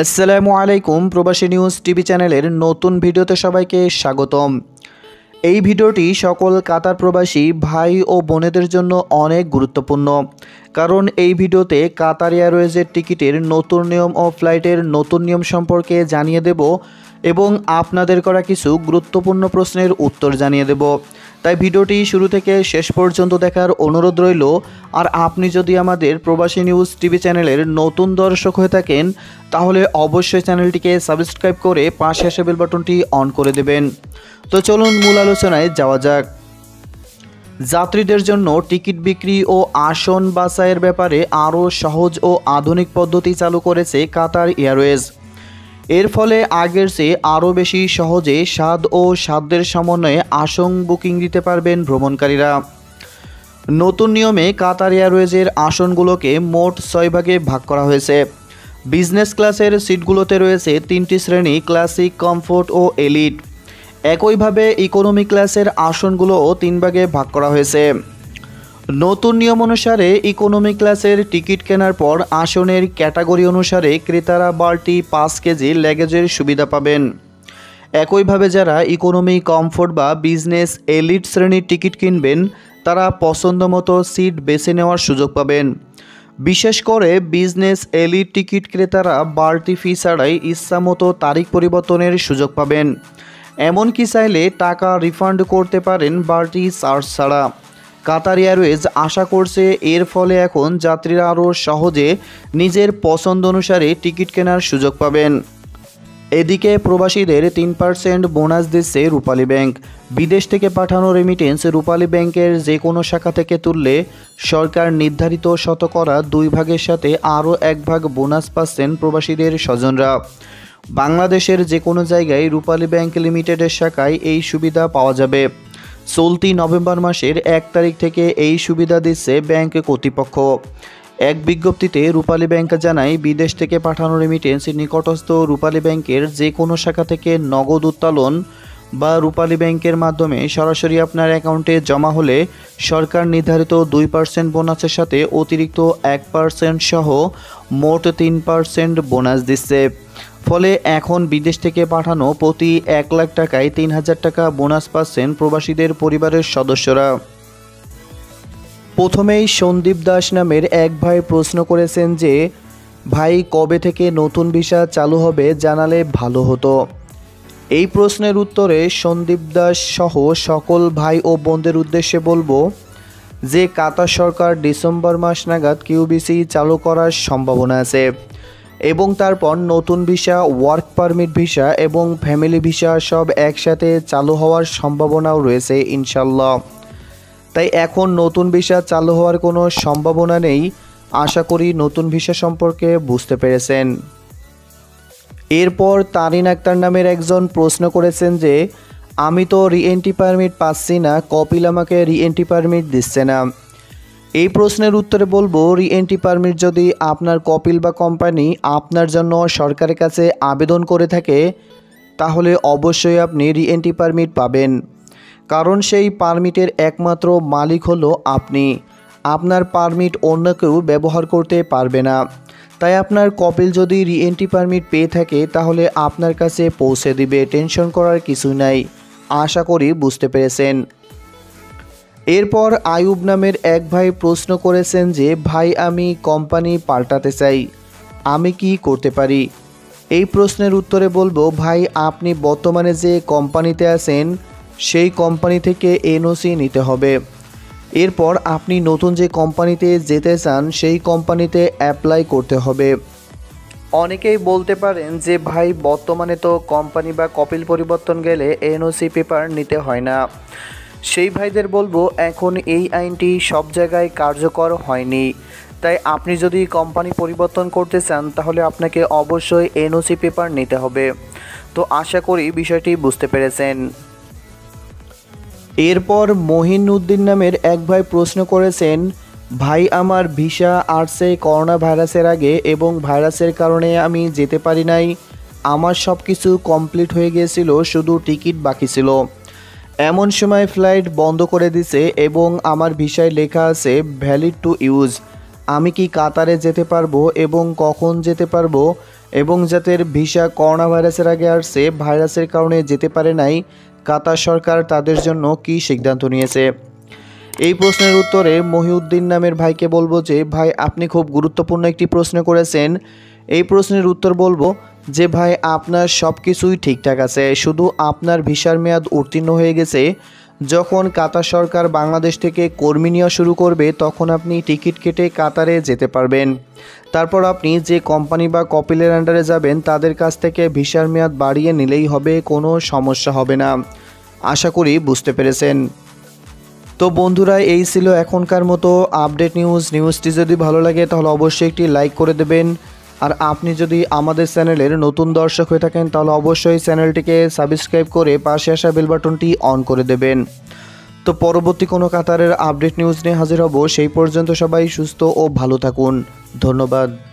আসসালামু আলাইকুম প্রবাসী নিউজ টিভি চ্যানেলের নতুন ভিডিওতে সবাইকে স্বাগতম। এই ভিডিওটি সকল কাতার প্রবাসী ভাই ও বোনেদের জন্য অনেক গুরুত্বপূর্ণ, কারণ এই ভিডিওতে কাতার এয়ারওয়েজের টিকিটের নতুন নিয়ম ও ফ্লাইটের নতুন নিয়ম সম্পর্কে জানিয়ে দেব এবং আপনাদের করা কিছু গুরুত্বপূর্ণ প্রশ্নের উত্তর জানিয়ে দেব। তাই ভিডিওটি শুরু থেকে শেষ পর্যন্ত দেখার অনুরোধ রইল। আর আপনি যদি আমাদের প্রবাসী নিউজ টিভি চ্যানেলের নতুন দর্শক হয়ে থাকেন তাহলে অবশ্যই চ্যানেলটিকে সাবস্ক্রাইব করে পাশে আসা বেল বাটনটি অন করে দেবেন। তো চলুন মূল আলোচনায় যাওয়া যাক। যাত্রীদের জন্য টিকিট বিক্রি ও আসন বাছাইয়ের ব্যাপারে আরও সহজ ও আধুনিক পদ্ধতি চালু করেছে কাতার এয়ারওয়েজ। এর ফলে আগের চেয়ে আরও বেশি সহজে স্বাদ ও সাধ্যের সমন্বয়ে আসন বুকিং দিতে পারবেন ভ্রমণকারীরা। নতুন নিয়মে কাতার এয়ারওয়েজের আসনগুলোকে মোট 6 ভাগে ভাগ করা হয়েছে। বিজনেস ক্লাসের সিটগুলোতে রয়েছে 3টি শ্রেণী, ক্লাসিক, কমফোর্ট ও এলিট। একইভাবে ইকোনমি ক্লাসের আসনগুলোও 3 ভাগে ভাগ করা হয়েছে। নতুন নিয়ম অনুসারে ইকোনমি ক্লাসের টিকিট কেনার পর আসনের ক্যাটাগরি অনুসারে ক্রেতারা বাড়তি 5 কেজি লাগেজের সুবিধা পাবেন। একইভাবে যারা ইকোনমি, কমফোর্ট বা বিজনেস এলিট শ্রেণীর টিকিট কিনবেন তারা পছন্দমতো সিট বেছে নেওয়ার সুযোগ পাবেন। বিশেষ করে বিজনেস এলিট টিকিট ক্রেতারা বাড়তি ফি ছাড়াই ইচ্ছামতো তারিখ পরিবর্তনের সুযোগ পাবেন। এমনকি চাইলে টাকা রিফান্ড করতে পারেন বাড়তি চার্জ ছাড়া। কাতার এয়ারওয়েজ আশা করছে এর ফলে এখন যাত্রীরা আরও সহজে নিজের পছন্দ অনুসারে টিকিট কেনার সুযোগ পাবেন। এদিকে প্রবাসীদের 3% বোনাস দিচ্ছে রূপালী ব্যাংক। বিদেশ থেকে পাঠানো রেমিটেন্স রূপালী ব্যাংকের যে কোনো শাখা থেকে তুললে সরকার নির্ধারিত শতকরা 2 ভাগের সাথে আরও 1 ভাগ বোনাস পাচ্ছেন প্রবাসীদের স্বজনরা। বাংলাদেশের যে কোনো জায়গায় রূপালী ব্যাংক লিমিটেডের শাখায় এই সুবিধা পাওয়া যাবে। চলতি নভেম্বর মাসের 1 তারিখ থেকে এই সুবিধা দিচ্ছে ব্যাংক কর্তৃপক্ষ। এক বিজ্ঞপ্তিতে রূপালী ব্যাংক জানায়, বিদেশ থেকে পাঠানো রেমিটেন্স নিকটস্থ রূপালী ব্যাংকের যে কোনো শাখা থেকে নগদ উত্তোলন বা রূপালী ব্যাংকের মাধ্যমে সরাসরি আপনার অ্যাকাউন্টে জমা হলে সরকার নির্ধারিত 2% বোনাসের সাথে অতিরিক্ত 1% সহ মোট 3% বোনাস দিচ্ছে। ফলে এখন বিদেশ থেকে পাঠানো প্রতি 1 লাখ টাকায় 3,000 টাকা বোনাস পাচ্ছেন প্রবাসীদের পরিবারের সদস্যরা। প্রথমেই সন্দীপ দাস নামের এক ভাই প্রশ্ন করেছেন যে, ভাই কবে থেকে নতুন ভিসা চালু হবে জানালে ভালো হতো। এই প্রশ্নের উত্তরে সন্দীপ দাস সহ সকল ভাই ও বোনদের উদ্দেশ্যে বলবো যে কাতার সরকার ডিসেম্বর মাস নাগাদ কিউবিসি চালু করার সম্ভাবনা আছে এবং তারপর নতুন ভিসা, ওয়ার্ক পারমিট ভিসা এবং ফ্যামিলি ভিসা সব একসাথে চালু হওয়ার সম্ভাবনাও রয়েছে ইনশাল্লাহ। তাই এখন নতুন ভিসা চালু হওয়ার কোনো সম্ভাবনা নেই। আশা করি নতুন ভিসা সম্পর্কে বুঝতে পেরেছেন। এরপর তারিন আক্তার নামের একজন প্রশ্ন করেছেন যে, আমি তো রিএন্ট্রি পারমিট পাচ্ছি না, কপিল আমাকে রিএন্ট্রি পারমিট দিচ্ছে না। এই প্রশ্নের উত্তরে বলবো, রিএন্ট্রি পারমিট যদি আপনার কপিল বা কোম্পানি আপনার জন্য সরকারের কাছে আবেদন করে থাকে তাহলে অবশ্যই আপনি রিএন্ট্রি পারমিট পাবেন, কারণ সেই পারমিটের একমাত্র মালিক হলো আপনি। আপনার পারমিট অন্য কেউ ব্যবহার করতে পারবে না। তাই আপনার কপিল যদি রিএন্ট্রি পারমিট পেয়ে থাকে তাহলে আপনার কাছে পৌঁছে দিবে, টেনশন করার কিছু নাই। আশা করি বুঝতে পেরেছেন। এরপর আয়ুব নামের এক ভাই প্রশ্ন করেছেন যে, ভাই আমি কোম্পানি পাল্টাতে চাই, আমি কি করতে পারি? এই প্রশ্নের উত্তরে বলবো, ভাই আপনি বর্তমানে যে কোম্পানিতে আছেন সেই কোম্পানি থেকে এনওসি নিতে হবে। এরপর আপনি নতুন যে কোম্পানিতে যেতে চান সেই কোম্পানিতে অ্যাপ্লাই করতে হবে। অনেকেই বলতে পারেন যে, ভাই বর্তমানে তো কোম্পানি বা কপিল পরিবর্তন গেলে এনওসি পেপার নিতে হয় না। সেই ভাইদের বলবো, এখন এই আইনটি সব জায়গায় কার্যকর হয়নি। তাই আপনি যদি কোম্পানি পরিবর্তন করতে চান তাহলে আপনাকে অবশ্যই এনওসি পেপার নিতে হবে। তো আশা করি বিষয়টি বুঝতে পেরেছেন। এরপর মহিন উদ্দিন নামের এক ভাই প্রশ্ন করেছেন, ভাই আমার ভিসা আসছে করোনা ভাইরাসের আগে এবং ভাইরাসের কারণে আমি যেতে পারি নাই। আমার সব কিছু কমপ্লিট হয়ে গিয়েছিল, শুধু টিকিট বাকি ছিল। এমন সময় ফ্লাইট বন্ধ করে দিছে এবং আমার ভিসায় লেখা আছে ভ্যালিড টু ইউজ। আমি কি কাতারে যেতে পারবো এবং কখন যেতে পারবো এবং যাদের ভিসা করোনা ভাইরাসের আগে আসছে, ভাইরাসের কারণে যেতে পারে নাই, কাতার সরকার তাদের জন্য কী সিদ্ধান্ত নিয়েছে। এই প্রশ্নের উত্তরে মহিউদ্দিন নামের ভাইকে বলবো যে ভাই, আপনি খুব গুরুত্বপূর্ণ একটি প্রশ্ন করেছেন। এই প্রশ্নের উত্তর বলবো যে ভাই, আপনার সব কিছুই ঠিকঠাক আছে, শুধু আপনার ভিসার মেয়াদ উত্তীর্ণ হয়ে গেছে। যখন কাতার সরকার বাংলাদেশ থেকে কর্মী নেওয়া শুরু করবে, তখন আপনি টিকিট কেটে কাতারে যেতে পারবেন। তারপর আপনি যে কোম্পানি বা কপিলের আন্ডারে যাবেন, তাদের কাছ থেকে ভিসার মেয়াদ বাড়িয়ে নিলেই হবে, কোনো সমস্যা হবে না। আশা করি বুঝতে পেরেছেন। তো বন্ধুরা, এই ছিল এখনকার মতো আপডেট নিউজটি যদি ভালো লাগে তাহলে অবশ্যই একটি লাইক করে দেবেন। আর আপনি যদি আমাদের চ্যানেলের নতুন দর্শক হয়ে থাকেন তাহলে অবশ্যই চ্যানেলটিকে সাবস্ক্রাইব করে পাশে আসা বেল বাটনটি অন করে দেবেন। তো পরবর্তী কোনো কাতারের আপডেট নিউজ নিয়ে হাজির হব। সেই পর্যন্ত সবাই সুস্থ ও ভালো থাকুন। ধন্যবাদ।